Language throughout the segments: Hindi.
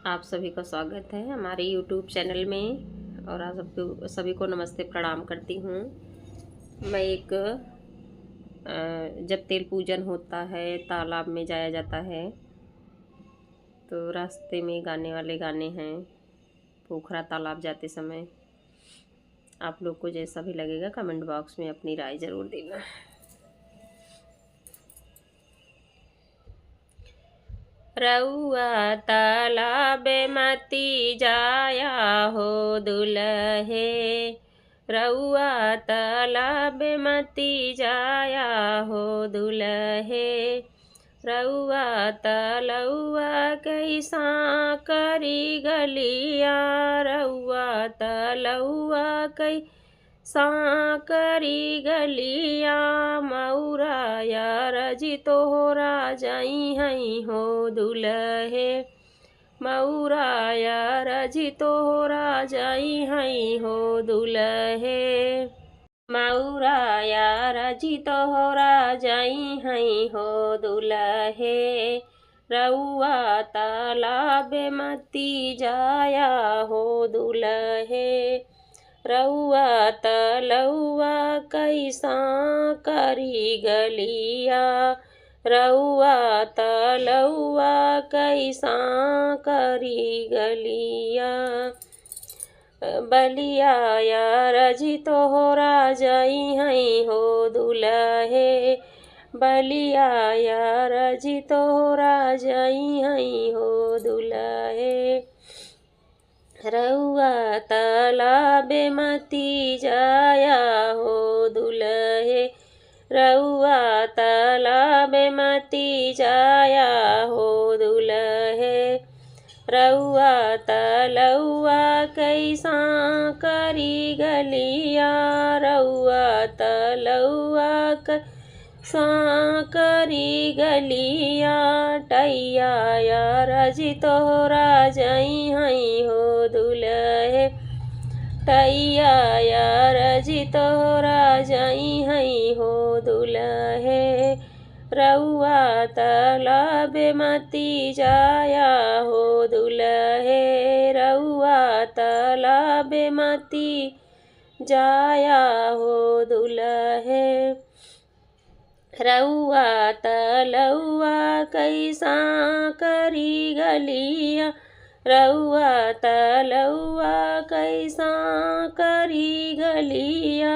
आप सभी का स्वागत है हमारे YouTube चैनल में। और आप सबको सभी को नमस्ते प्रणाम करती हूँ। मैं एक जब तेल पूजन होता है, तालाब में जाया जाता है, तो रास्ते में गाने वाले गाने हैं पोखरा तालाब जाते समय। आप लोग को जैसा भी लगेगा कमेंट बॉक्स में अपनी राय ज़रूर देना। रउआ तालाब मती जाया हो दुलहे, रउआ तालाब मती जाया हो दुलहे, रउआ तलउआ कैसा करी गलिया, रउआ तलउआ कैसा करी गलिया, मऊराया रजी तोहरा जाई हई हो दुलहे, मऊराया रजी तोहरा जाई हई हो दुलहे, मऊराया रजी तोहरा जाई हई हो दुलहे, रउआ तालाब मती जाया हो दुलहे, रउआ तलउआ कैसा करी गलिया, रउआ तलउआ कैसा करी गलिया, बलिया रजी तोहरा जाई हई हो दुलहे, बलिया रजी तोहरा जाई हई हो दुलहे, रउआ तालाब मती जाया हो दुलहे, रउआ तालाब मती जाया हो दुलहे, रउआ तलउआ कैसा करी गलिया, रउआ तलउआ कैसा करी गलिया, टैया रजी तोहरा जाई हई हो दुलहे, टैया रजी तोहरा जाई हई हो दुलहे, रउआ तालाब मती जाया हो दुलहे, रउआ तालाब मती जाया हो दुलहे, रउआ तलउआ कैसा करी गलिया, रउआ तलउआ कैसा करी गलिया,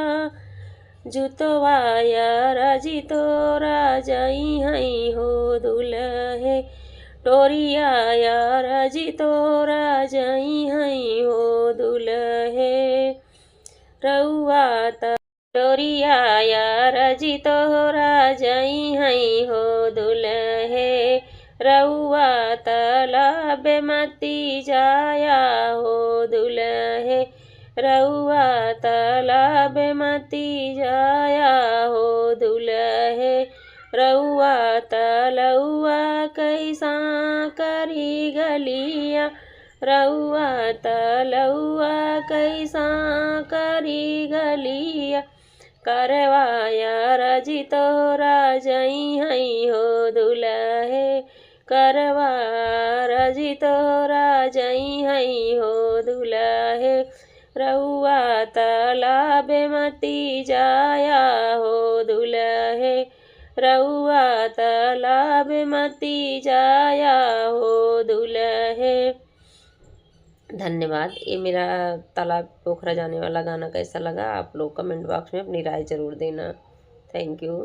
जुतवाया रजी तोरा जाई हई हो दुलहे, टोरिया रजी तोरा जाई हई हो दुलहे, रउआ टोरिया रजी तोरा जाई हई हो दुलहे, रउआ तालाब मती जाया हो दुलहे, रउआ तालाब मती जाया हो दुलहे, रउआ तलउआ कैसा करी गलिया, रउआ तलउआ कैसा करी गलिया, करवाया रजी तोरा जाई हई हो दुलहे, करवा रजी तोरा जाई हई हो दुलहे, रउआ तालाब मती जाया हो दुलहे, रउआ तालाब मती जाया हो दुलहे। धन्यवाद। ये मेरा तालाब पोखरा जाने वाला गाना कैसा लगा आप लोग कमेंट बॉक्स में अपनी राय ज़रूर देना। Thank you.